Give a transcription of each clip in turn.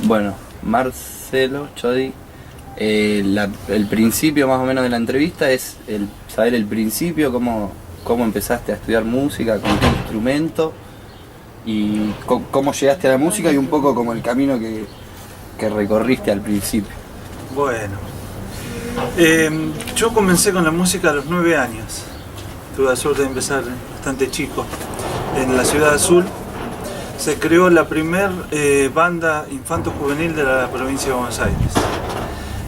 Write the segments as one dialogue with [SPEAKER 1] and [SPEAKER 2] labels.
[SPEAKER 1] Bueno, Marcelo Chodi, el principio más o menos de la entrevista es saber el principio, cómo empezaste a estudiar música, con qué instrumento y cómo llegaste a la música y un poco como el camino que recorriste al principio.
[SPEAKER 2] Bueno, yo comencé con la música a los 9 años. Tuve la suerte de empezar bastante chico. En la ciudad azul se creó la primer banda infanto-juvenil de la provincia de Buenos Aires.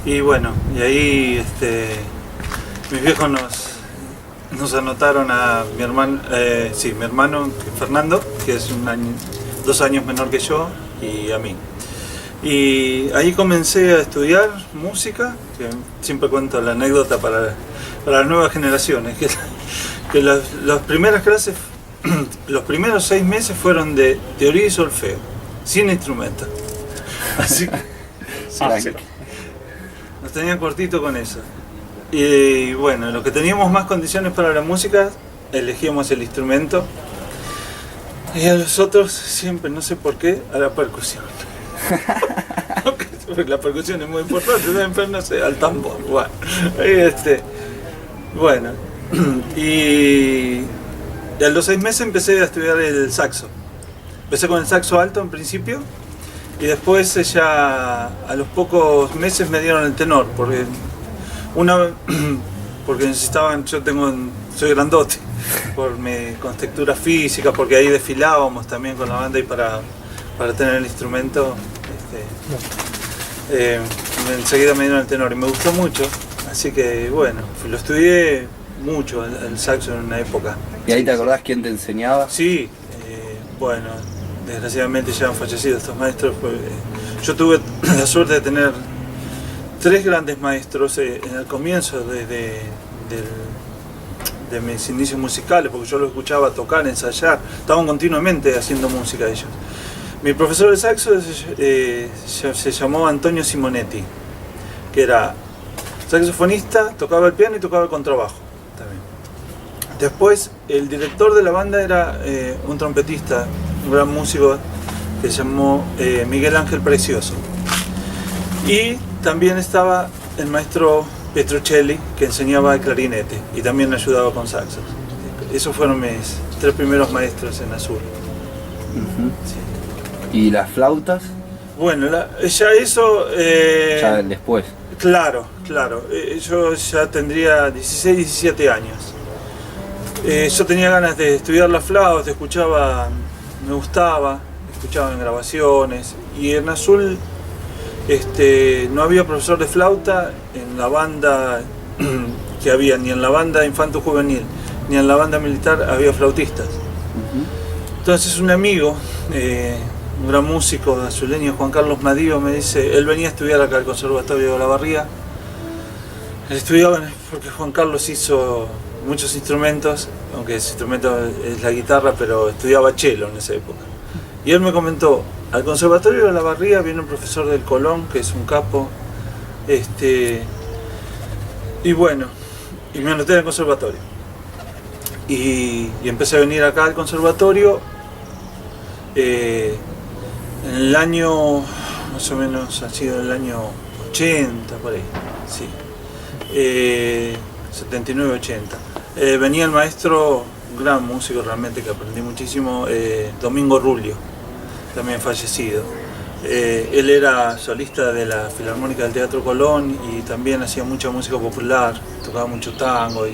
[SPEAKER 2] Y bueno, y ahí mis viejos nos anotaron a mi hermano, mi hermano Fernando, que es 2 años menor que yo, y a mí. Y ahí comencé a estudiar música, que siempre cuento la anécdota para las nuevas generaciones, que las primeras clases, los primeros 6 meses fueron de teoría y solfeo, sin instrumento. Así que nos tenían cortito con eso. Y bueno, los que teníamos más condiciones para la música, elegíamos el instrumento. Y a los otros siempre, no sé por qué, a la percusión. Porque la percusión es muy importante, pero no sé, al tambor. Bueno, y a los 6 meses empecé a estudiar el saxo. Empecé con el saxo alto en principio y después ya a los pocos meses me dieron el tenor, porque necesitaban, soy grandote, con textura física, porque ahí desfilábamos también con la banda y para tener el instrumento, enseguida me dieron el tenor y me gustó mucho, así que bueno, lo estudié mucho el saxo en una época.
[SPEAKER 1] ¿Y ahí te acordás quién te enseñaba?
[SPEAKER 2] Sí, bueno, desgraciadamente ya han fallecido estos maestros. Yo tuve la suerte de tener 3 grandes maestros en el comienzo de mis inicios musicales, porque yo los escuchaba tocar, ensayar, estaban continuamente haciendo música ellos. Mi profesor de saxo se llamó Antonio Simonetti, que era saxofonista, tocaba el piano y tocaba el contrabajo también. Después, el director de la banda era un trompetista, un gran músico que se llamó Miguel Ángel Precioso. Y también estaba el maestro Petruccelli, que enseñaba el clarinete y también me ayudaba con saxos. Esos fueron mis 3 primeros maestros en Azul. Sí.
[SPEAKER 1] ¿Y las flautas?
[SPEAKER 2] Bueno, ya eso...
[SPEAKER 1] ya después.
[SPEAKER 2] Claro. Yo ya tendría 16, 17 años. Yo tenía ganas de estudiar la flauta, me gustaba, escuchaba en grabaciones. Y en Azul no había profesor de flauta en la banda que había, ni en la banda infanto-juvenil, ni en la banda militar había flautistas. Entonces un amigo, un gran músico azuleño, Juan Carlos Madío, me dice, él venía a estudiar acá al Conservatorio de Olavarría. Él estudiaba porque Juan Carlos hizo muchos instrumentos, aunque ese instrumento es la guitarra, pero estudiaba cello en esa época. Y él me comentó, al Conservatorio de Olavarría viene un profesor del Colón, que es un capo, y bueno, y me anoté en el conservatorio. Y empecé a venir acá al conservatorio en el año, más o menos ha sido el año 80, por ahí, sí, 79-80. Venía el maestro, un gran músico realmente que aprendí muchísimo, Domingo Rulio, también fallecido. Él era solista de la Filarmónica del Teatro Colón y también hacía mucha música popular, tocaba mucho tango.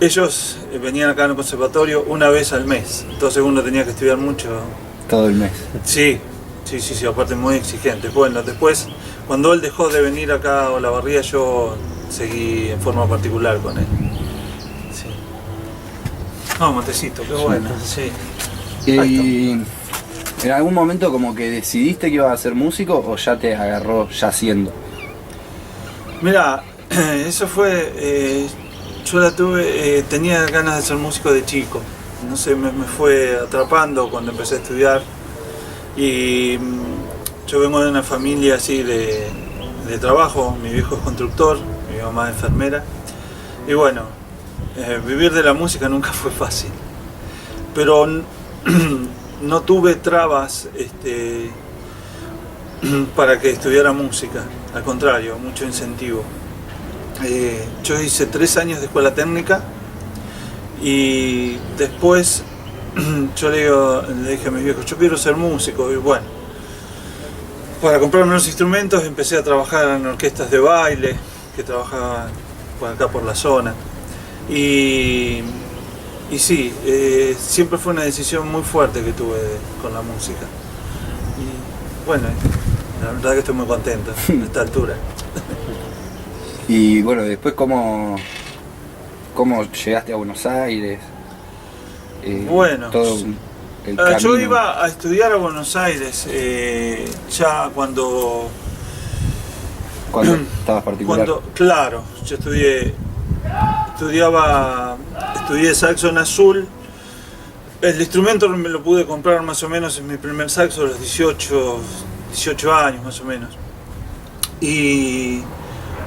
[SPEAKER 2] Ellos venían acá en el conservatorio una vez al mes, entonces uno tenía que estudiar mucho.
[SPEAKER 1] Todo el mes.
[SPEAKER 2] Sí, aparte muy exigente. Bueno, después, cuando él dejó de venir acá a Olavarría, yo seguí en forma particular con él. Sí. Montecito, qué bueno, sí.
[SPEAKER 1] Y ¿en algún momento como que decidiste que ibas a ser músico o ya te agarró ya siendo?
[SPEAKER 2] Mirá, eso fue... yo la tuve, tenía ganas de ser músico de chico. No sé, me fue atrapando cuando empecé a estudiar. Y yo vengo de una familia así de trabajo. Mi viejo es constructor, mi mamá es enfermera. Y bueno, vivir de la música nunca fue fácil. Pero no tuve trabas para que estudiara música, al contrario, mucho incentivo. Yo hice 3 años de escuela técnica y después yo le dije a mis viejos, yo quiero ser músico, y bueno, para comprarme unos instrumentos empecé a trabajar en orquestas de baile, que trabajaban por acá por la zona, y sí, siempre fue una decisión muy fuerte que tuve con la música, y bueno, la verdad que estoy muy contento a esta altura.
[SPEAKER 1] Y bueno, después ¿cómo llegaste a Buenos Aires?
[SPEAKER 2] Bueno,
[SPEAKER 1] todo el camino.
[SPEAKER 2] yo iba a estudiar a Buenos Aires ya cuando
[SPEAKER 1] estabas particular.
[SPEAKER 2] Claro, yo estudié saxo en Azul. El instrumento me lo pude comprar más o menos en mi primer saxo a los 18 años más o menos. Y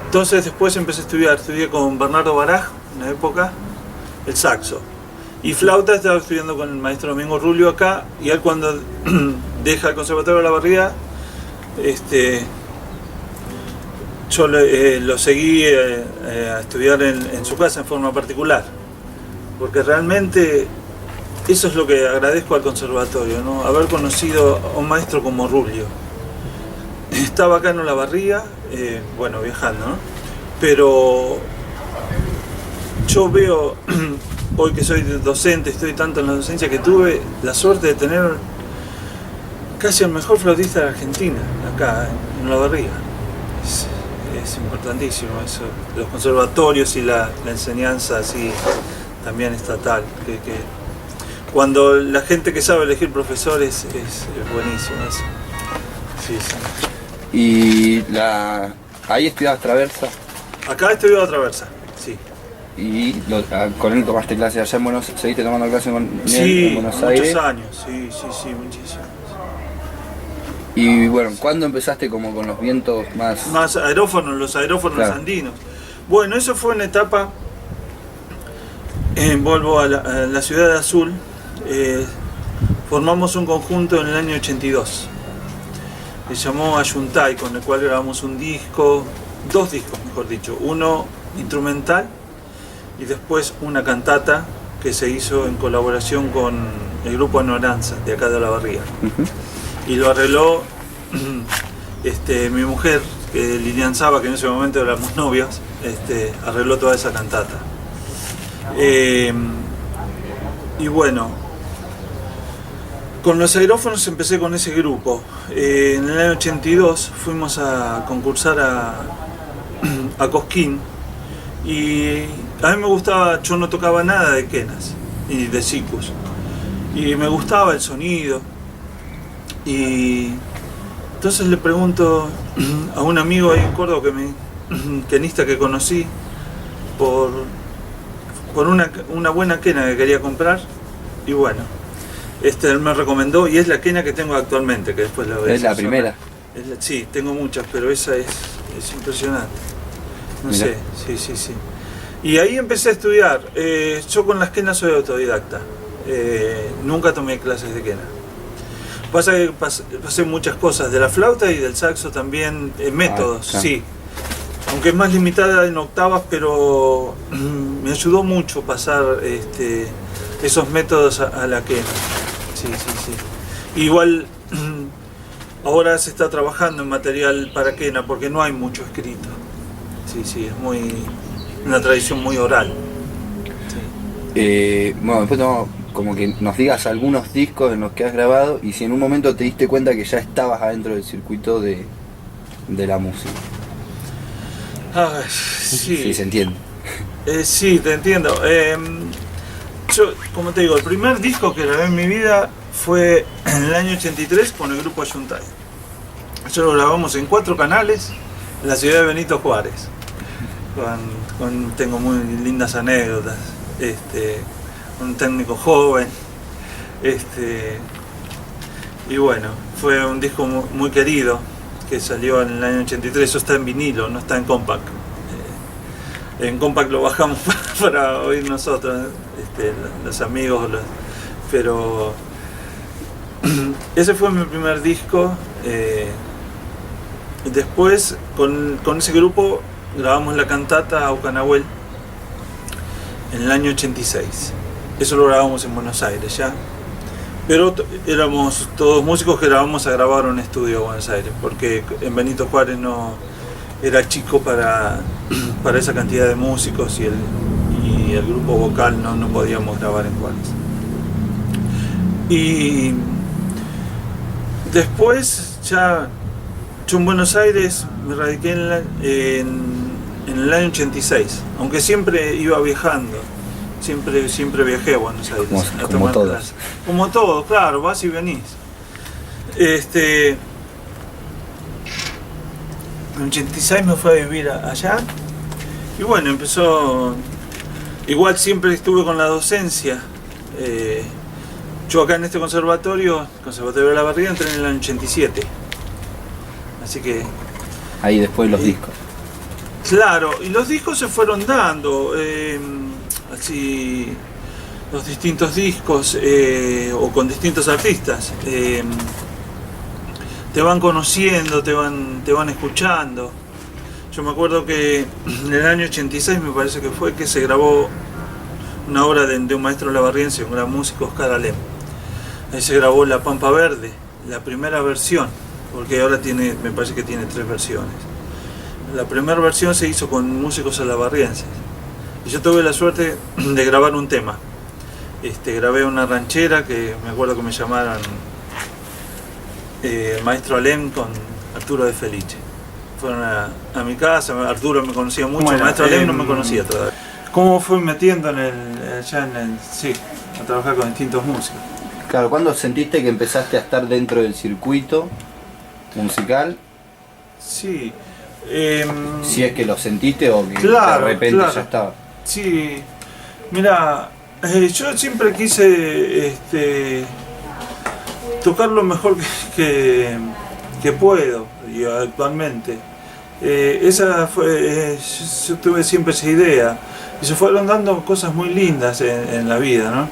[SPEAKER 2] entonces después empecé a estudié con Bernardo Baraj, en una época, el saxo. Y flauta estaba estudiando con el maestro Domingo Rulio acá, y él cuando deja el Conservatorio de La Barría, yo lo seguí a estudiar en su casa en forma particular, porque realmente eso es lo que agradezco al conservatorio, ¿no? Haber conocido a un maestro como Rulio. Estaba acá en Olavarría, bueno, viajando, ¿no? Pero yo veo, hoy que soy docente, estoy tanto en la docencia, que tuve la suerte de tener casi el mejor flautista de la Argentina, acá en Olavarría. Es importantísimo eso, los conservatorios y la enseñanza así también estatal, que cuando la gente que sabe elegir profesores es buenísimo eso. Sí, sí.
[SPEAKER 1] Y ahí estudiabas traversa.
[SPEAKER 2] Acá he estudiado traversa, sí.
[SPEAKER 1] Y con él tomaste clases allá en Buenos Aires, seguiste tomando clases con él
[SPEAKER 2] Sí,
[SPEAKER 1] en Buenos Aires.
[SPEAKER 2] muchos años, sí, muchísimo.
[SPEAKER 1] Y bueno, ¿cuándo empezaste como con los vientos más?
[SPEAKER 2] Más aerófonos, los aerófonos
[SPEAKER 1] claro.
[SPEAKER 2] andinos. Bueno, eso fue una etapa, vuelvo a la ciudad de Azul, formamos un conjunto en el año 82. Se llamó Ayuntay, con el cual grabamos un disco, 2 discos mejor dicho, uno instrumental y después una cantata que se hizo en colaboración con el grupo Anoranza de acá de Olavarría. Y lo arregló mi mujer, Lilian Saba, que en ese momento éramos novios, arregló toda esa cantata. Y bueno, con los aerófonos empecé con ese grupo. En el año 82 fuimos a concursar a Cosquín, y a mí me gustaba, yo no tocaba nada de quenas y de sikus, y me gustaba el sonido. Y entonces le pregunto a un amigo ahí en Córdoba, quenista que conocí, por una buena quena que quería comprar, y bueno, él me recomendó, y es la quena que tengo actualmente, que después la voy a
[SPEAKER 1] ¿Es la primera?
[SPEAKER 2] Sí, tengo muchas, pero esa es impresionante. No
[SPEAKER 1] Mirá.
[SPEAKER 2] sé, sí. Y ahí empecé a estudiar. Yo con las quenas soy autodidacta. Nunca tomé clases de quena. Pasa que pasé muchas cosas, de la flauta y del saxo también, métodos,
[SPEAKER 1] claro.
[SPEAKER 2] Sí. Aunque es más limitada en octavas, pero me ayudó mucho pasar esos métodos a la quena. Sí. Igual ahora se está trabajando en material para quena porque no hay mucho escrito. Sí, es una tradición muy oral. Sí.
[SPEAKER 1] Bueno, después como que nos digas algunos discos en los que has grabado y si en un momento te diste cuenta que ya estabas adentro del circuito de la música.
[SPEAKER 2] Sí.
[SPEAKER 1] Sí, se entiende.
[SPEAKER 2] Sí, te entiendo. Yo, como te digo, el primer disco que grabé en mi vida fue en el año 83 con el grupo Ayuntay. Eso lo grabamos en 4 canales en la ciudad de Benito Juárez. Tengo muy lindas anécdotas. Un técnico joven. Y bueno, fue un disco muy querido que salió en el año 83. Eso está en vinilo, no está en compact. En compact lo bajamos para oír nosotros, los amigos, pero ese fue mi primer disco. después con ese grupo grabamos la cantata Aucanahuel en el año 86. Eso lo grabamos en Buenos Aires ya. Pero éramos todos músicos que grabamos a grabar un estudio a Buenos Aires, porque en Benito Juárez no era chico para esa cantidad de músicos y el grupo vocal no podíamos grabar en Juárez. Y después ya yo en Buenos Aires me radiqué en el año 86, aunque siempre iba viajando. Siempre viajé a Buenos Aires.
[SPEAKER 1] Como todos.
[SPEAKER 2] Como todo, claro, vas y venís. En 86 me fui a vivir allá. Y bueno, empezó. Igual siempre estuve con la docencia. Yo acá en este conservatorio, el Conservatorio de la Barriga, entré en el año 87. Así que.
[SPEAKER 1] Ahí después los discos.
[SPEAKER 2] Claro, y los discos se fueron dando. Así los distintos discos o con distintos artistas te van conociendo, te van escuchando. Yo me acuerdo que en el año 86 me parece que fue que se grabó una obra de un maestro lavarriense, un gran músico, Oscar Alem. Ahí se grabó La Pampa Verde, la primera versión, porque ahora me parece que tiene 3 versiones. La primera versión se hizo con músicos alabarrienses. Y yo tuve la suerte de grabar un tema. Grabé una ranchera que me acuerdo que me llamaron el maestro Alem con Arturo de Felice. Fueron a mi casa, Arturo me conocía mucho, bueno, el maestro Alem no me conocía todavía. ¿Cómo fui metiendo sí, a trabajar con distintos músicos?
[SPEAKER 1] Claro, ¿cuándo sentiste que empezaste a estar dentro del circuito musical?
[SPEAKER 2] Sí.
[SPEAKER 1] Si es que lo sentiste o que
[SPEAKER 2] claro,
[SPEAKER 1] de repente
[SPEAKER 2] claro.
[SPEAKER 1] Ya estaba.
[SPEAKER 2] Sí, mira, yo siempre quise tocar lo mejor que puedo, y actualmente. Yo tuve siempre esa idea, y se fueron dando cosas muy lindas en la vida, ¿no?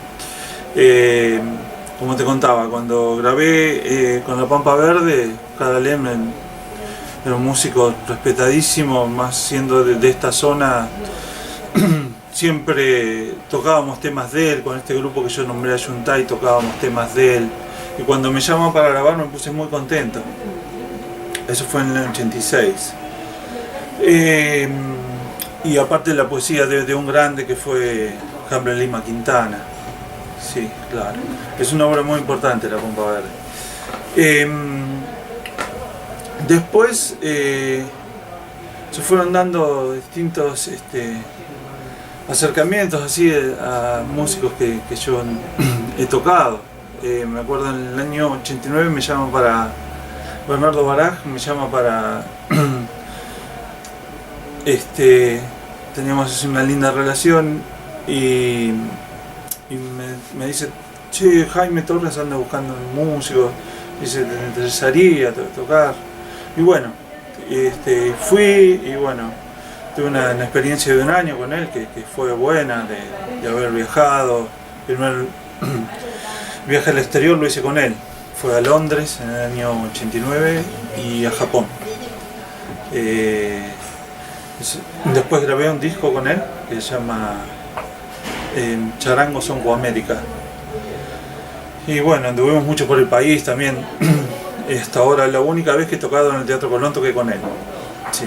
[SPEAKER 2] Como te contaba, cuando grabé con La Pampa Verde, Oscar Alem era un músico respetadísimo, más siendo de esta zona. Siempre tocábamos temas de él, con este grupo que yo nombré a Yuntay tocábamos temas de él. Y cuando me llaman para grabar me puse muy contento. Eso fue en el 86. Y aparte la poesía de un grande que fue Hambre Lima Quintana. Sí, claro. Es una obra muy importante, La Pampa Verde. Después se fueron dando distintos acercamientos así a músicos que yo he tocado. Me acuerdo en el año 89 me llaman para Bernardo Baraj, me llama para teníamos así una linda relación y me dice, che, Jaime Torres anda buscando un músico, dice, ¿te interesaría tocar? Y bueno, fui y bueno, tuve una experiencia de un año con él que fue buena, de haber viajado. El primer viaje al exterior lo hice con él. Fue a Londres en el año 89 y a Japón. Después grabé un disco con él que se llama Charango Son América. Y bueno, anduvimos mucho por el país también. Hasta ahora, la única vez que he tocado en el Teatro Colón toqué con él. Sí.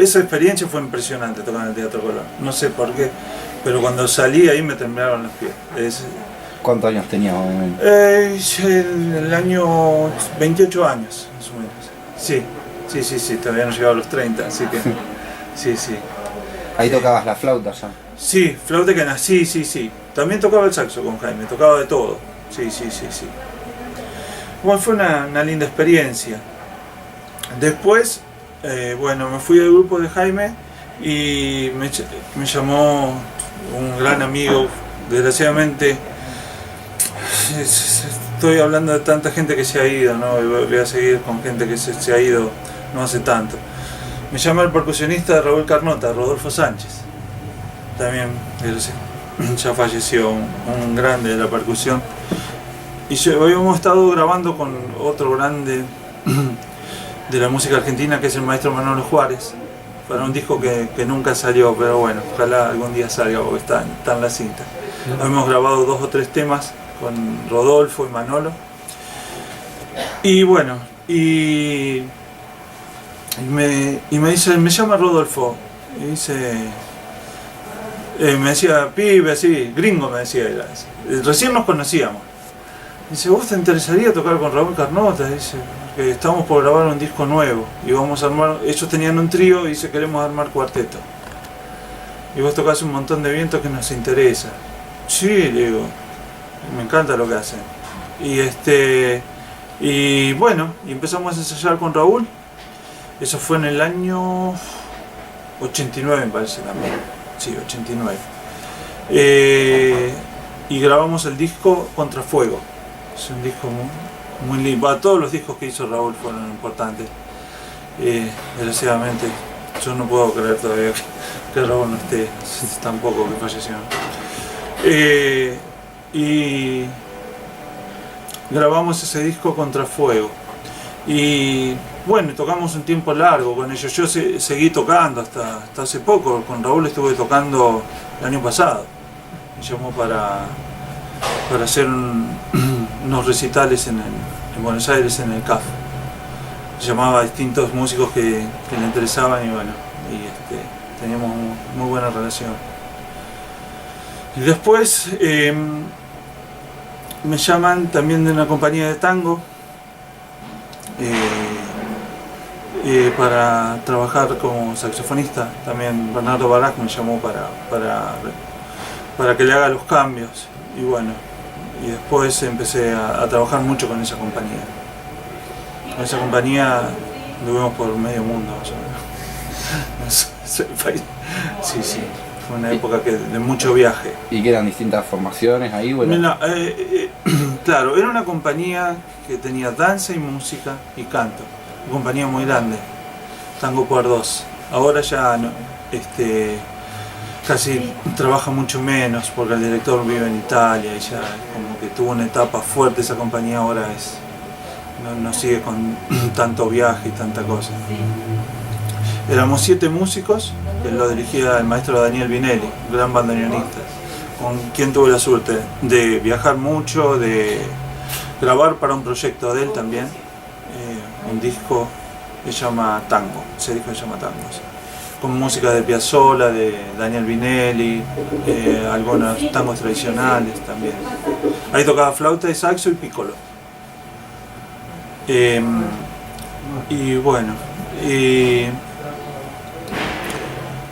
[SPEAKER 2] Esa experiencia fue impresionante tocar en el Teatro Colón. No sé por qué, pero cuando salí ahí me temblaron los pies.
[SPEAKER 1] ¿Cuántos años tenías más o menos?
[SPEAKER 2] En el año 28 años, más o menos. Sí, todavía no llegaba a los 30, así que sí.
[SPEAKER 1] Ahí tocabas la flauta ya.
[SPEAKER 2] Sí, flauta que nací, sí. También tocaba el saxo con Jaime, tocaba de todo. Sí. Bueno, fue una linda experiencia. Después, bueno, me fui del grupo de Jaime y me llamó un gran amigo. Desgraciadamente, estoy hablando de tanta gente que se ha ido, ¿no? Y voy a seguir con gente que se ha ido no hace tanto. Me llama el percusionista de Raúl Carnota, Rodolfo Sánchez. También ya falleció, un grande de la percusión. Y habíamos estado grabando con otro grande de la música argentina, que es el maestro Manolo Juárez, para un disco que nunca salió, pero bueno, ojalá algún día salga porque está en la cinta. Hemos grabado 2 o 3 temas con Rodolfo y Manolo. Y bueno, y me dice, me llama Rodolfo, y dice, me decía, pibe, así, gringo me decía, recién nos conocíamos. Dice, ¿vos te interesaría tocar con Raúl Carnota? Dice, que estamos por grabar un disco nuevo y vamos a armar, ellos tenían un trío y dice, queremos armar cuarteto. Y vos tocás un montón de vientos que nos interesa. Sí, le digo, me encanta lo que hacen. Y bueno, y empezamos a ensayar con Raúl. Eso fue en el año 89, me parece también. Sí, 89. Y grabamos el disco Contrafuego. Es un disco muy lindo. Todos los discos que hizo Raúl fueron importantes. Desgraciadamente, yo no puedo creer todavía que Raúl no esté, tampoco que falleció. Y grabamos ese disco Contrafuego. Y bueno, tocamos un tiempo largo con ellos. Yo seguí tocando hasta hace poco. Con Raúl estuve tocando el año pasado. Me llamó para hacer unos recitales en Buenos Aires, en el CAF. Llamaba a distintos músicos que le interesaban y bueno, teníamos muy buena relación. Y después me llaman también de una compañía de tango para trabajar como saxofonista. También Bernardo Barac me llamó para que le haga los cambios. Y bueno, y después empecé a trabajar mucho con esa compañía. Con esa compañía anduvimos por medio mundo. Sí, fue una época de mucho viaje.
[SPEAKER 1] ¿Y que eran distintas formaciones ahí? Bueno.
[SPEAKER 2] Mira, claro, era una compañía que tenía danza y música y canto. Una compañía muy grande, Tango por 2. Ahora ya no, casi trabaja mucho menos porque el director vive en Italia y ya como que tuvo una etapa fuerte. Esa compañía ahora no sigue con tanto viaje y tanta cosa. Éramos 7 músicos, que lo dirigía el maestro Daniel Vinelli, un gran bandoneonista, con quien tuve la suerte de viajar mucho, de grabar para un proyecto de él también, un disco que se llama Tango, ese disco se llama Tango, sí, con música de Piazzolla, de Daniel Vinelli, algunos tangos tradicionales también. Ahí tocaba flauta y saxo y piccolo. Y bueno,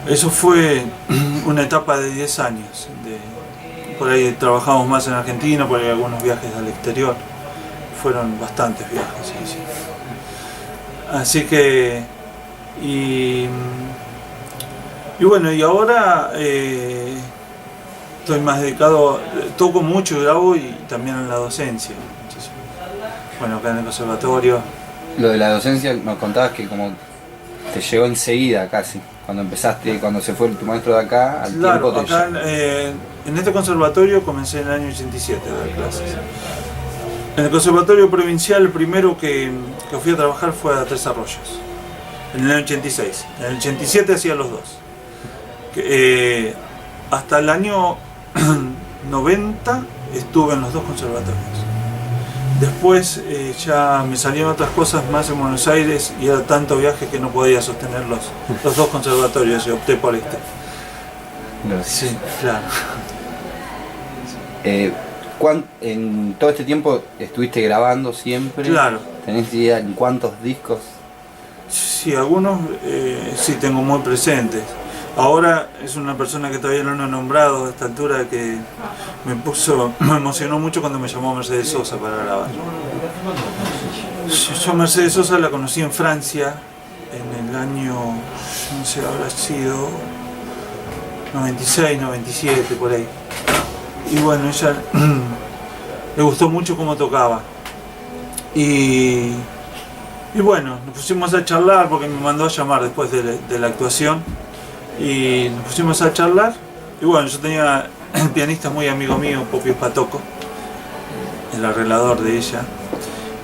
[SPEAKER 2] eso fue una etapa de 10 años. Por ahí trabajamos más en Argentina, por ahí algunos viajes al exterior. Fueron bastantes viajes, sí. Así que, y bueno, y ahora estoy más dedicado, toco mucho y grabo y también en la docencia. Bueno, acá en el conservatorio.
[SPEAKER 1] Lo de la docencia, nos contabas que como te llegó enseguida casi, cuando empezaste, cuando se fue tu maestro de acá, al
[SPEAKER 2] claro,
[SPEAKER 1] tiempo te
[SPEAKER 2] acá, en este conservatorio comencé en el año 87 a dar clases. En el conservatorio provincial, el primero que fui a trabajar fue a Tres Arroyos, en el año 86. En el 87 hacía los dos. Hasta el año 90 estuve en los dos conservatorios. Después ya me salieron otras cosas más en Buenos Aires y era tanto viaje que no podía sostener los dos conservatorios y opté por este.
[SPEAKER 1] Gracias.
[SPEAKER 2] Sí, claro.
[SPEAKER 1] En todo este tiempo estuviste grabando siempre.
[SPEAKER 2] Claro.
[SPEAKER 1] ¿Tenés idea en cuántos discos?
[SPEAKER 2] Sí, algunos sí tengo muy presentes. Ahora es una persona que todavía no he nombrado a esta altura que me emocionó mucho cuando me llamó Mercedes Sosa para grabar. Yo Mercedes Sosa la conocí en Francia en el año, no sé, habrá sido 96, 97, por ahí. Y bueno, ella le gustó mucho cómo tocaba. Y bueno, nos pusimos a charlar porque me mandó a llamar después de la actuación. Y nos pusimos a charlar. Y bueno, yo tenía el pianista muy amigo mío, Popio Spatoco, el arreglador de ella.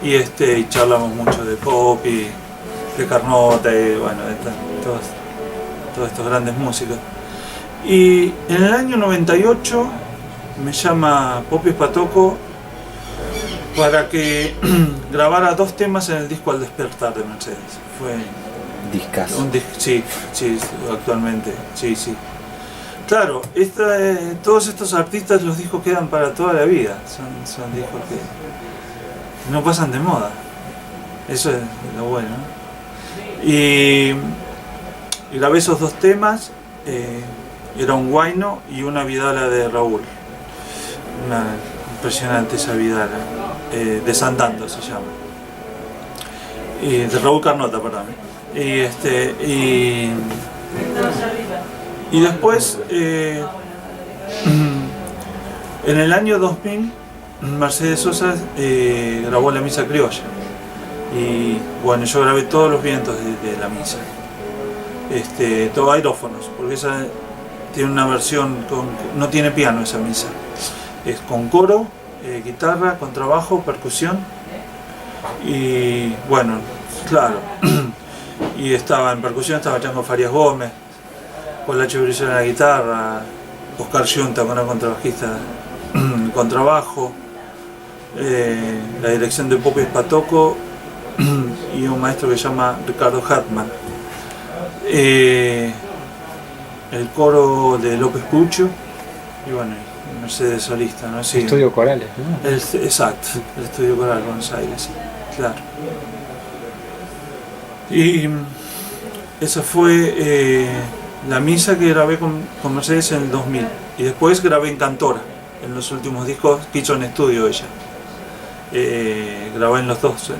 [SPEAKER 2] y charlamos mucho de pop y de Carnota y bueno, todos estos grandes músicos. Y en el año 98 me llama Popi Spatoco para que grabara 2 temas en el disco Al Despertar de Mercedes. Fue
[SPEAKER 1] Discazo.
[SPEAKER 2] sí, actualmente, sí. Claro, todos estos artistas, los discos quedan para toda la vida, son discos que no pasan de moda, eso es lo bueno. Y grabé esos 2 temas, era un guayno y una vidala de Raúl, una impresionante esa vidala, Desandando se llama, de Raúl Carnota, perdón. Y después, en el año 2000, Mercedes Sosa grabó La Misa Criolla. Y bueno, yo grabé todos los vientos de la misa. Todo aerófonos, porque esa tiene una versión, no tiene piano esa misa. Es con coro, guitarra, contrabajo, percusión. Y bueno, claro. Y en percusión estaba Chango Farias Gómez, Polacho Brillón en la guitarra, Oscar Yunta con una contrabajista contrabajo, la dirección de Popi Spatoco y un maestro que se llama Ricardo Hartman. El coro de López Pucho y bueno, Mercedes solista, ¿no? Sí.
[SPEAKER 3] Estudio corales, ¿no?
[SPEAKER 2] Exacto, el estudio coral Buenos Aires, sí, claro. Y esa fue la misa que grabé con Mercedes en el 2000. Y después grabé en Cantora, en los últimos discos que hizo en estudio ella. Grabé en los dos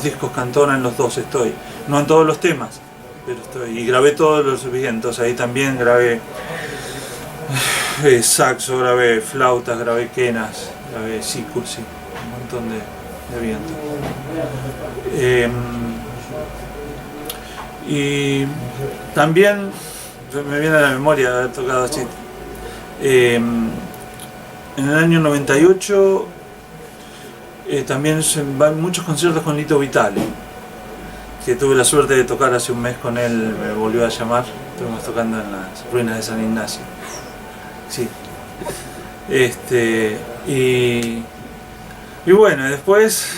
[SPEAKER 2] discos Cantora, en los 2 estoy. No en todos los temas, pero estoy. Y grabé todos los vientos, ahí también grabé saxo, grabé flautas, grabé quenas, grabé siku, sí, un montón de vientos. Y también me viene a la memoria haber tocado así. En el año 98 también van muchos conciertos con Lito Vitale, que tuve la suerte de tocar hace un mes con él, me volvió a llamar, estuvimos tocando en las ruinas de San Ignacio. Sí. Y bueno, después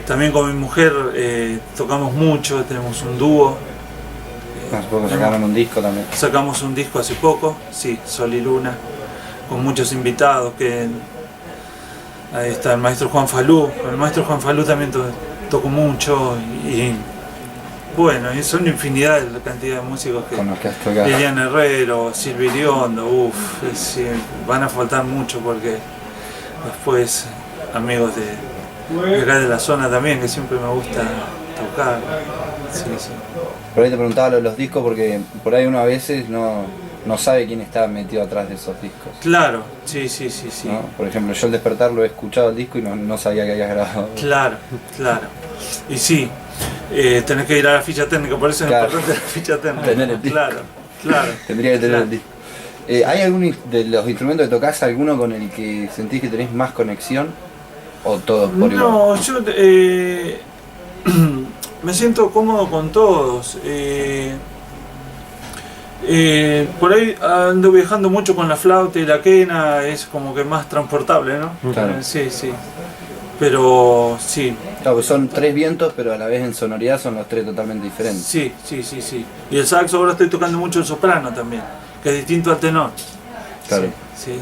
[SPEAKER 2] también con mi mujer tocamos mucho, tenemos un dúo.
[SPEAKER 1] Hace poco sacaron un disco también.
[SPEAKER 2] Sacamos un disco hace poco, sí, Sol y Luna, con muchos invitados. Ahí está el maestro Juan Falú. Con el maestro Juan Falú también toco mucho. Y bueno, y son infinidad de la cantidad de músicos que
[SPEAKER 1] con los que has tocado.
[SPEAKER 2] Liliana Herrero, Silvio Iriondo, van a faltar mucho porque después amigos de acá de la zona también, que siempre me gusta tocar. Sí.
[SPEAKER 1] Por ahí te preguntaba lo de los discos porque por ahí uno a veces no sabe quién está metido atrás de esos discos.
[SPEAKER 2] Claro, sí.
[SPEAKER 1] ¿No? Por ejemplo, yo al Despertar lo he escuchado el disco y no sabía que habías grabado.
[SPEAKER 2] Claro. Y sí, tenés que ir a la ficha técnica, por eso es importante la ficha técnica.
[SPEAKER 1] Tener el disco.
[SPEAKER 2] Claro.
[SPEAKER 1] Tendría que tener el disco. ¿Hay algún de los instrumentos que tocás, alguno con el que sentís que tenés más conexión? ¿O todos por igual?
[SPEAKER 2] No, yo me siento cómodo con todos. Por ahí ando viajando mucho con la flauta y la quena, es como que más transportable, ¿no?
[SPEAKER 1] Claro.
[SPEAKER 2] Sí. Pero sí.
[SPEAKER 1] Claro, son 3 vientos, pero a la vez en sonoridad son los 3 totalmente diferentes.
[SPEAKER 2] Sí. Y el saxo ahora estoy tocando mucho el soprano también, que es distinto al tenor.
[SPEAKER 1] Claro.
[SPEAKER 2] Sí.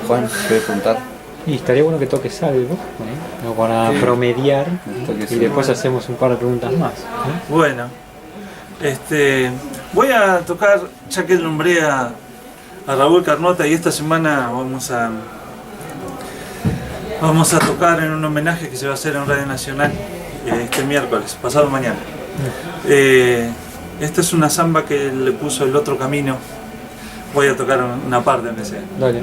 [SPEAKER 1] Juan, ¿querés preguntar?
[SPEAKER 3] Y estaría bueno que toques algo, ¿no? Para promediar, y después hacemos un par de preguntas más.
[SPEAKER 2] Bueno, voy a tocar, ya que nombré a Raúl Carnota, y esta semana vamos a tocar en un homenaje que se va a hacer en Radio Nacional este miércoles, pasado mañana. Esta es una samba que le puso El Otro Camino. Voy a tocar una parte en ese.
[SPEAKER 3] Dale.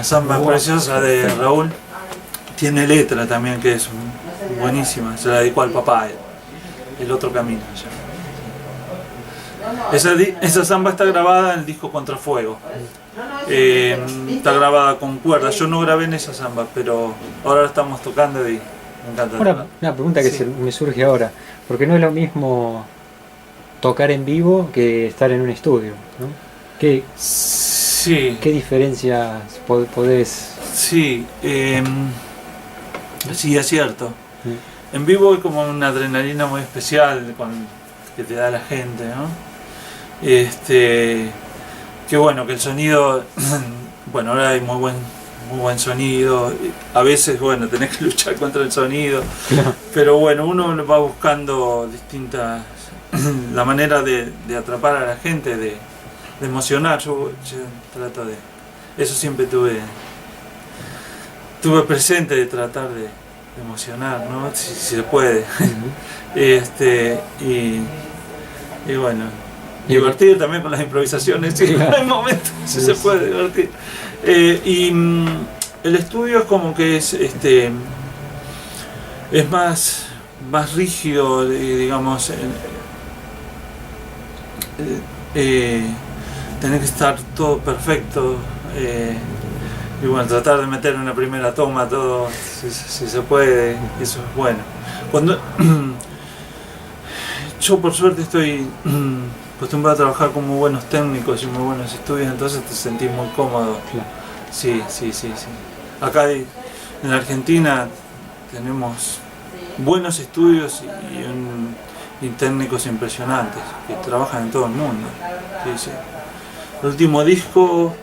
[SPEAKER 2] samba preciosa de Raúl. Tiene letra también que es buenísima, se la dedicó al papá, el otro camino. Esa samba está grabada en el disco Contrafuego. Está grabada con cuerdas. Yo no grabé en esa samba, pero ahora la estamos tocando y me encanta.
[SPEAKER 3] Una pregunta que me surge ahora, porque no es lo mismo tocar en vivo que estar en un estudio, ¿no? ¿Qué diferencias podés?
[SPEAKER 2] Sí, sí, es cierto. En vivo es como una adrenalina muy especial que te da la gente, ¿no? Que bueno, que el sonido, bueno, ahora hay muy buen sonido. A veces, bueno, tenés que luchar contra el sonido, pero bueno, uno va buscando distintas, la manera de atrapar a la gente, de emocionar. Yo trato de, eso siempre tuve presente, de tratar de emocionar, ¿no? Si se puede. Y bueno, divertir también con las improvisaciones, sí, hay momentos si se puede divertir. El estudio es como que es más rígido, digamos. Tener que estar todo perfecto. Y bueno, tratar de meter en una primera toma todo, si se puede, eso es bueno. Yo por suerte estoy acostumbrado a trabajar con muy buenos técnicos y muy buenos estudios, entonces te sentís muy cómodo. Sí. Acá en Argentina tenemos buenos estudios y técnicos impresionantes que trabajan en todo el mundo. Sí. El último disco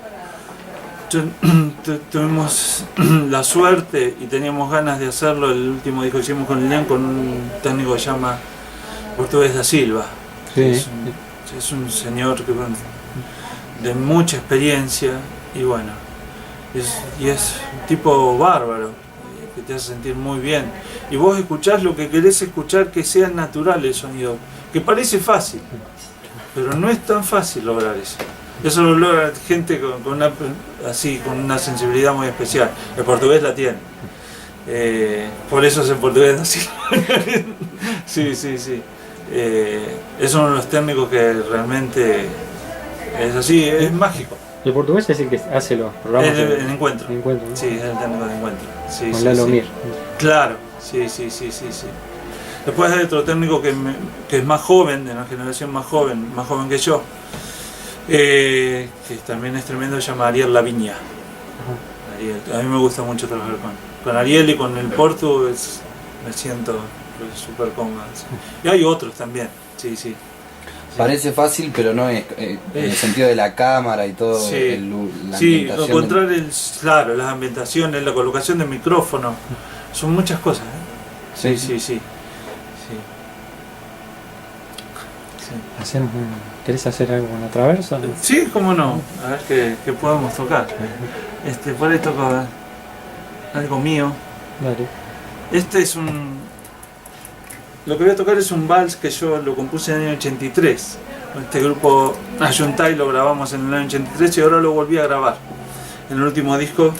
[SPEAKER 2] tuvimos la suerte y teníamos ganas de hacerlo. El último disco que hicimos con León, con un técnico que se llama Portugués da Silva. Sí. Es un señor de mucha experiencia y bueno, es un tipo bárbaro que te hace sentir muy bien. Y vos escuchás lo que querés escuchar, que sea natural el sonido, que parece fácil, pero no es tan fácil lograr eso. Eso lo logra gente con una sensibilidad muy especial. El portugués la tiene. Por eso es el portugués así. Sí. Es uno de los técnicos que realmente es así, es mágico.
[SPEAKER 3] ¿El portugués es el que hace los programas?
[SPEAKER 2] El encuentro.
[SPEAKER 3] ¿no?
[SPEAKER 2] Sí, es el técnico de encuentro. Sí,
[SPEAKER 3] con Lalo Mir.
[SPEAKER 2] Claro, sí. Después hay otro técnico que es más joven, de una generación más joven que yo. Que también es tremendo, se llama Ariel Laviña. Ariel. A mí me gusta mucho trabajar con Ariel y con el Portu, me siento súper cómodo. Y hay otros también, sí.
[SPEAKER 1] Parece fácil, pero no es, en el sentido de la cámara y todo,
[SPEAKER 2] sí.
[SPEAKER 1] La ambientación.
[SPEAKER 2] Encontrar las ambientaciones, la colocación de micrófono, son muchas cosas. Sí.
[SPEAKER 3] ¿Querés hacer algo en la traversa?
[SPEAKER 2] Sí, cómo no. A ver qué podemos tocar. Por ahí toco algo mío.
[SPEAKER 3] Dale.
[SPEAKER 2] Lo que voy a tocar es un vals que yo lo compuse en el año 83. Este grupo Ayuntay lo grabamos en el año 83 y ahora lo volví a grabar en el último disco.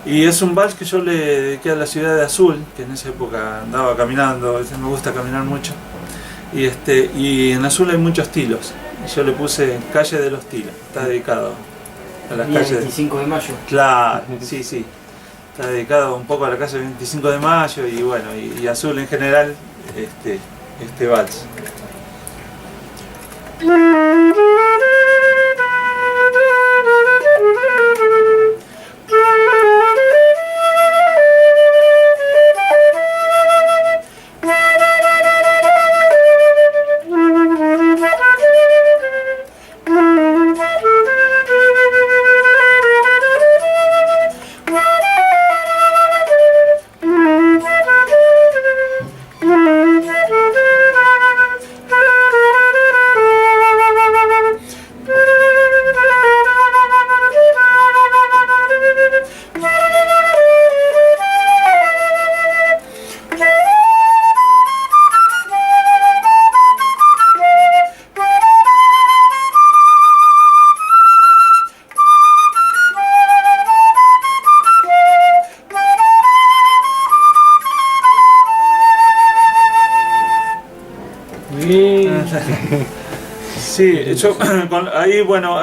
[SPEAKER 2] Y es un vals que yo le dediqué a la ciudad de Azul, que en esa época andaba caminando, me gusta caminar mucho. Y en Azul hay muchos tilos. Y yo le puse Calle de los Tilos. Está dedicado a las calles.
[SPEAKER 4] 25 de mayo.
[SPEAKER 2] Claro, sí. Está dedicado un poco a la calle 25 de mayo y bueno, y Azul en general, este vals. Sí, yo, ahí, bueno,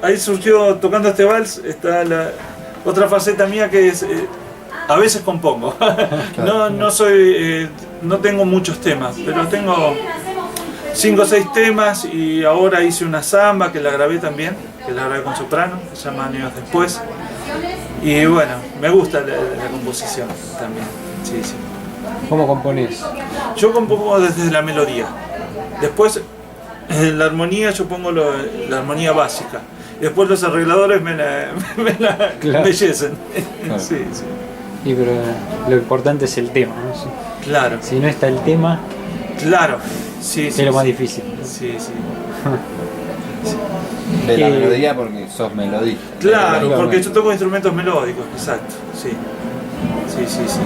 [SPEAKER 2] ahí surgió, tocando este vals, está otra faceta mía que es, a veces compongo. No soy, no tengo muchos temas, pero tengo 5 o 6 temas, y ahora hice una samba que la grabé también, que la grabé con soprano, que se llama Años Después. Y bueno, me gusta la composición también, sí, sí.
[SPEAKER 3] ¿Cómo componés?
[SPEAKER 2] Yo compongo desde la melodía. Después, en la armonía yo pongo la armonía básica. Después los arregladores me la
[SPEAKER 3] Claro.
[SPEAKER 2] embellecen.
[SPEAKER 1] Claro.
[SPEAKER 2] Sí, sí.
[SPEAKER 3] Sí, pero lo importante es el tema, ¿no?
[SPEAKER 2] Claro,
[SPEAKER 3] Si no está el tema,
[SPEAKER 2] claro. Sí,
[SPEAKER 3] es
[SPEAKER 2] sí,
[SPEAKER 3] lo más
[SPEAKER 2] sí.
[SPEAKER 3] difícil.
[SPEAKER 2] Sí, sí.
[SPEAKER 1] De la
[SPEAKER 3] Eh,
[SPEAKER 1] melodía porque sos melodista.
[SPEAKER 2] Claro,
[SPEAKER 3] Claro.
[SPEAKER 2] porque yo toco instrumentos melódicos, exacto. Sí, sí, sí, sí.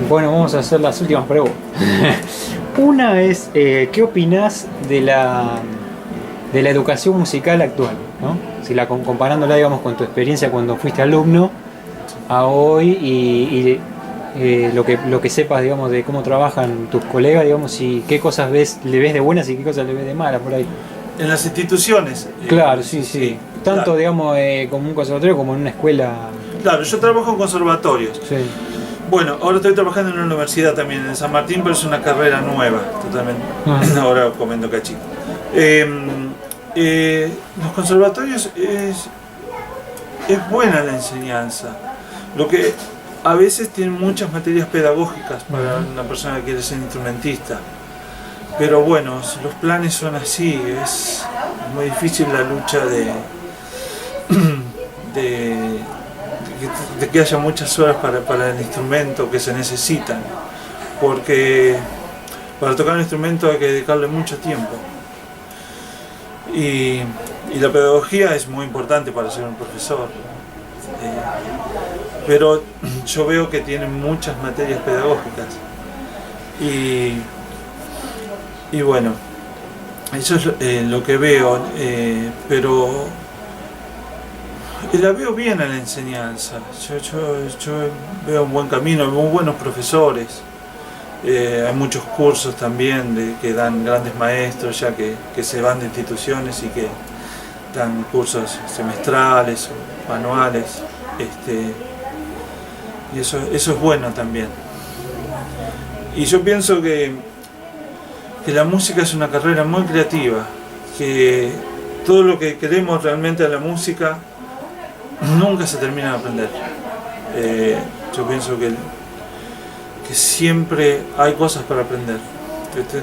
[SPEAKER 3] Bueno, vamos a hacer las últimas preguntas. Una es, ¿qué opinás de la educación musical actual, ¿no? Si comparándola, digamos, con tu experiencia cuando fuiste alumno a hoy, y lo que sepas, digamos, de cómo trabajan tus colegas, digamos, y qué cosas le ves de buenas y qué cosas le ves de malas por ahí.
[SPEAKER 2] En las instituciones.
[SPEAKER 3] Claro, sí. Tanto,
[SPEAKER 2] claro.
[SPEAKER 3] digamos, como un conservatorio como en una escuela.
[SPEAKER 2] Claro, yo trabajo en conservatorios.
[SPEAKER 3] Sí.
[SPEAKER 2] Bueno, ahora estoy trabajando en una universidad también, en San Martín, pero es una carrera nueva, totalmente.
[SPEAKER 3] Ajá.
[SPEAKER 2] Ahora comento cachito. Los conservatorios es buena la enseñanza. Lo que a veces tienen muchas materias pedagógicas para una persona que quiere ser instrumentista. Pero bueno, los planes son así, es muy difícil la lucha de que haya muchas horas para el instrumento que se necesitan, porque para tocar un instrumento hay que dedicarle mucho tiempo, y la pedagogía es muy importante para ser un profesor, pero yo veo que tienen muchas materias pedagógicas, y bueno, eso es lo que veo, pero la veo bien a la enseñanza. Yo veo un buen camino, muy buenos profesores. Hay muchos cursos también que dan grandes maestros ya que se van de instituciones y que dan cursos semestrales o anuales. Y eso es bueno también. Y yo pienso que la música es una carrera muy creativa, que todo lo que queremos realmente de la música nunca se termina de aprender. Yo pienso que siempre hay cosas para aprender.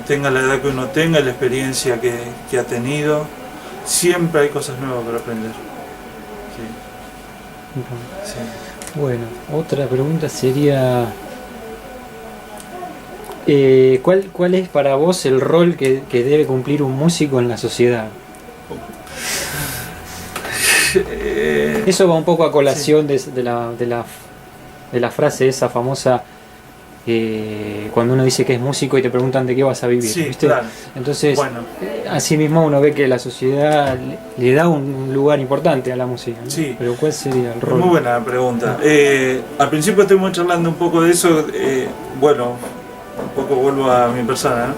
[SPEAKER 2] Tenga la edad que uno tenga, la experiencia que ha tenido, siempre hay cosas nuevas para aprender. Sí. Sí.
[SPEAKER 3] Bueno, otra pregunta sería, ¿cuál es para vos el rol que debe cumplir un músico en la sociedad? Eso va un poco a colación de la frase esa famosa, cuando uno dice que es músico y te preguntan de qué vas a vivir,
[SPEAKER 2] Sí,
[SPEAKER 3] ¿viste?
[SPEAKER 2] claro.
[SPEAKER 3] Entonces,
[SPEAKER 2] Bueno.
[SPEAKER 3] así mismo uno ve que la sociedad le da un lugar importante a la música, ¿no?
[SPEAKER 2] Sí.
[SPEAKER 3] Pero ¿cuál sería el rol?
[SPEAKER 2] Muy buena pregunta. Al principio estuvimos charlando un poco de eso, bueno, un poco vuelvo a mi persona, ¿no?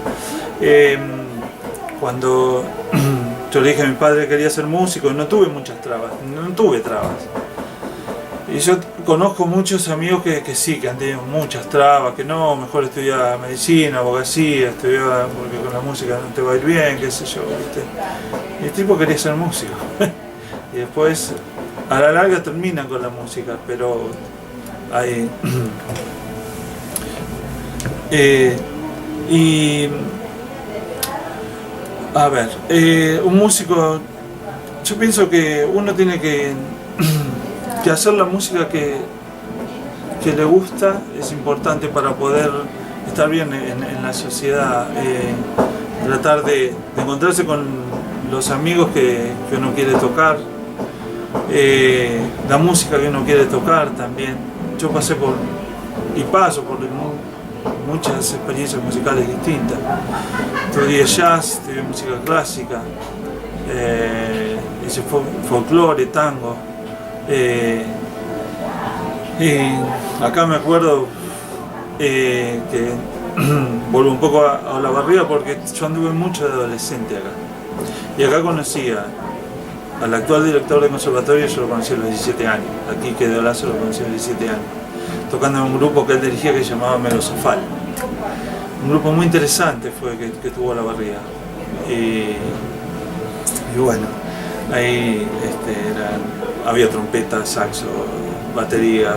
[SPEAKER 2] Cuando yo le dije a mi padre que quería ser músico, no tuve muchas trabas, no tuve trabas. Y yo conozco muchos amigos que sí, que han tenido muchas trabas, que no, mejor estudiar medicina, abogacía, estudiar porque con la música no te va a ir bien, qué sé yo, ¿viste? Y el tipo quería ser músico. Y después, a la larga terminan con la música, pero hay... a ver, un músico, yo pienso que uno tiene que hacer la música que le gusta, es importante para poder estar bien en la sociedad, tratar de encontrarse con los amigos que uno quiere tocar, la música que uno quiere tocar también. Yo pasé paso por muchas experiencias musicales distintas. Estudié jazz, estudié música clásica, hice folclore, tango. Y acá me acuerdo que vuelvo un poco a Olavarría porque yo anduve mucho de adolescente acá. Y acá conocí al actual director del conservatorio, yo lo conocí a los 17 años. Aquí que de Olazo lo conocí a los 17 años. Tocando en un grupo que él dirigía que se llamaba Melosofal. Un grupo muy interesante fue que tuvo Olavarría. Y bueno, ahí había trompeta, saxo, batería,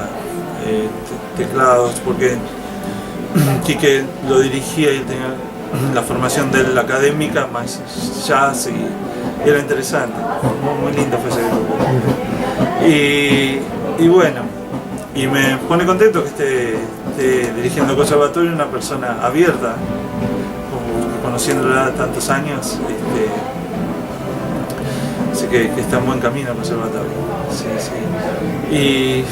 [SPEAKER 2] teclados, porque Quique lo dirigía y tenía la formación de la académica más jazz y era interesante, muy lindo fue ese grupo. Y bueno, y me pone contento que esté dirigiendo el conservatorio una persona abierta, conociéndola tantos años, sé que está en buen camino el conservatorio. Sí, sí. Y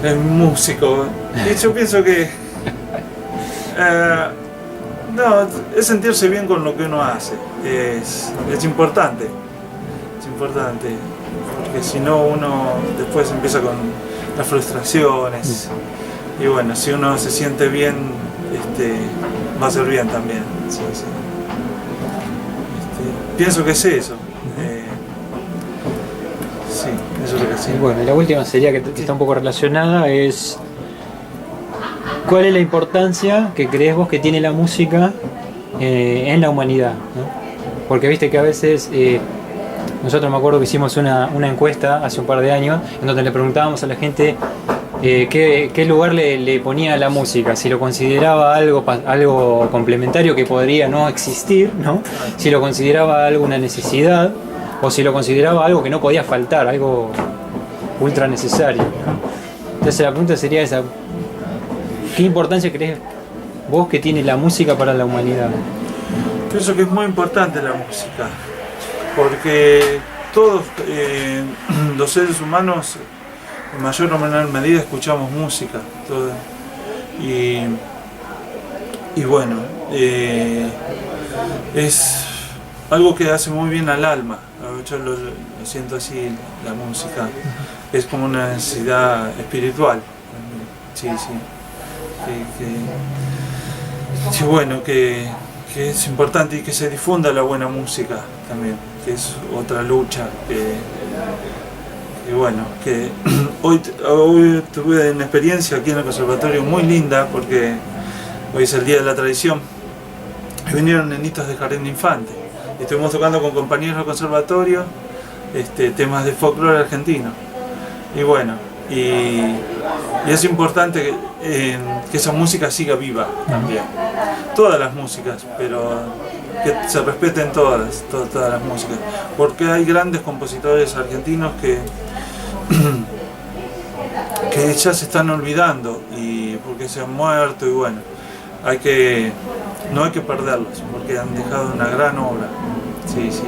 [SPEAKER 2] es músico, y yo pienso que no, es sentirse bien con lo que uno hace, es importante, porque si no uno después empieza con las frustraciones, y bueno, si uno se siente bien, va a ser bien también. Sí, sí. Pienso que es eso. Sí, eso es lo que sí.
[SPEAKER 3] Bueno, y la última sería que está un poco relacionada, es ¿cuál es la importancia que crees vos que tiene la música en la humanidad, ¿no? Porque viste que a veces nosotros me acuerdo que hicimos una encuesta hace un par de años en donde le preguntábamos a la gente qué lugar le ponía a la música, si lo consideraba algo complementario que podría no existir, ¿no? Si lo consideraba algo una necesidad o si lo consideraba algo que no podía faltar, algo ultra necesario, ¿no? Entonces la pregunta sería esa: ¿qué importancia crees vos que tiene la música para la humanidad?
[SPEAKER 2] Pienso que es muy importante la música, porque todos los seres humanos en mayor o menor medida escuchamos música, y bueno, es algo que hace muy bien al alma. Yo lo siento así, la música es como una necesidad espiritual. Sí, sí. Sí, bueno, que es importante y que se difunda la buena música también, que es otra lucha. Que bueno, que hoy tuve una experiencia aquí en el conservatorio muy linda, porque hoy es el Día de la Tradición y vinieron nenitos de jardín de infantes. Estuvimos tocando con compañeros del conservatorio temas de folclore argentino. Y bueno, y es importante que esa música siga viva también. Todas las músicas, pero que se respeten todas las músicas. Porque hay grandes compositores argentinos que ya se están olvidando, y porque se han muerto, y bueno, no hay que perderlos, porque han dejado una gran obra. Sí, sí.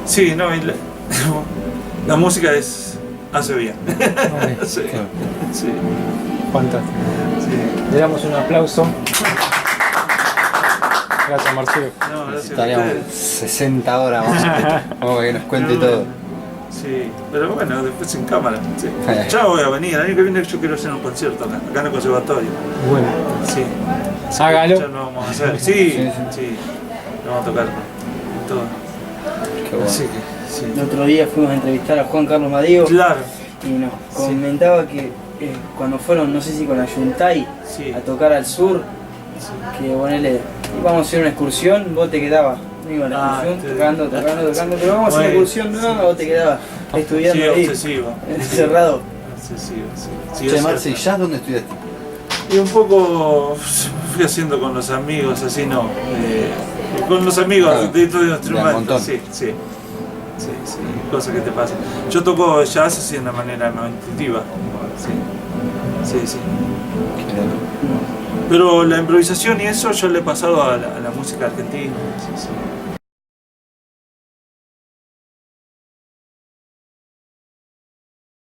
[SPEAKER 2] Sí, no, la música hace bien. Sí, sí.
[SPEAKER 3] Fantástico.
[SPEAKER 2] Sí.
[SPEAKER 3] Le damos un aplauso. Gracias, Marcelo.
[SPEAKER 2] No, gracias a
[SPEAKER 1] Estaríamos
[SPEAKER 2] ustedes.
[SPEAKER 1] 60 horas vamos a que nos cuente todo.
[SPEAKER 2] Sí, pero bueno, después en cámara. Sí. Ya voy a venir, el año que viene yo quiero hacer un concierto acá en el conservatorio.
[SPEAKER 3] Bueno,
[SPEAKER 2] Sí.
[SPEAKER 3] hágalo.
[SPEAKER 2] Ya lo vamos a hacer. Sí, sí. Lo vamos a tocar todo.
[SPEAKER 1] Qué bueno.
[SPEAKER 2] Así que, sí.
[SPEAKER 4] El otro día fuimos a entrevistar a Juan Carlos Madeo
[SPEAKER 2] Claro.
[SPEAKER 4] y nos comentaba que cuando fueron, no sé si con la Yuntay,
[SPEAKER 2] Sí.
[SPEAKER 4] a tocar al sur, que ponele, íbamos a hacer una excursión, vos te quedabas, no iba a la excursión, tocando, pero vamos a hacer una excursión nueva, vos te quedabas estudiando
[SPEAKER 2] Sí,
[SPEAKER 4] ahí,
[SPEAKER 2] obsesivo.
[SPEAKER 4] encerrado.
[SPEAKER 2] Obsesivo, sí.
[SPEAKER 1] Che, Marce, ¿y jazz dónde estudiaste?
[SPEAKER 2] Y un poco fui haciendo con los amigos, así no. Con los amigos
[SPEAKER 1] Claro,
[SPEAKER 2] de todo
[SPEAKER 1] de a
[SPEAKER 2] instrumento.
[SPEAKER 1] montón.
[SPEAKER 2] Sí, sí. Sí, sí, cosas que te pasan. Yo toco jazz así de una manera no intuitiva. Sí, sí, sí. Pero la improvisación y eso yo le he pasado a la música argentina. Sí, sí.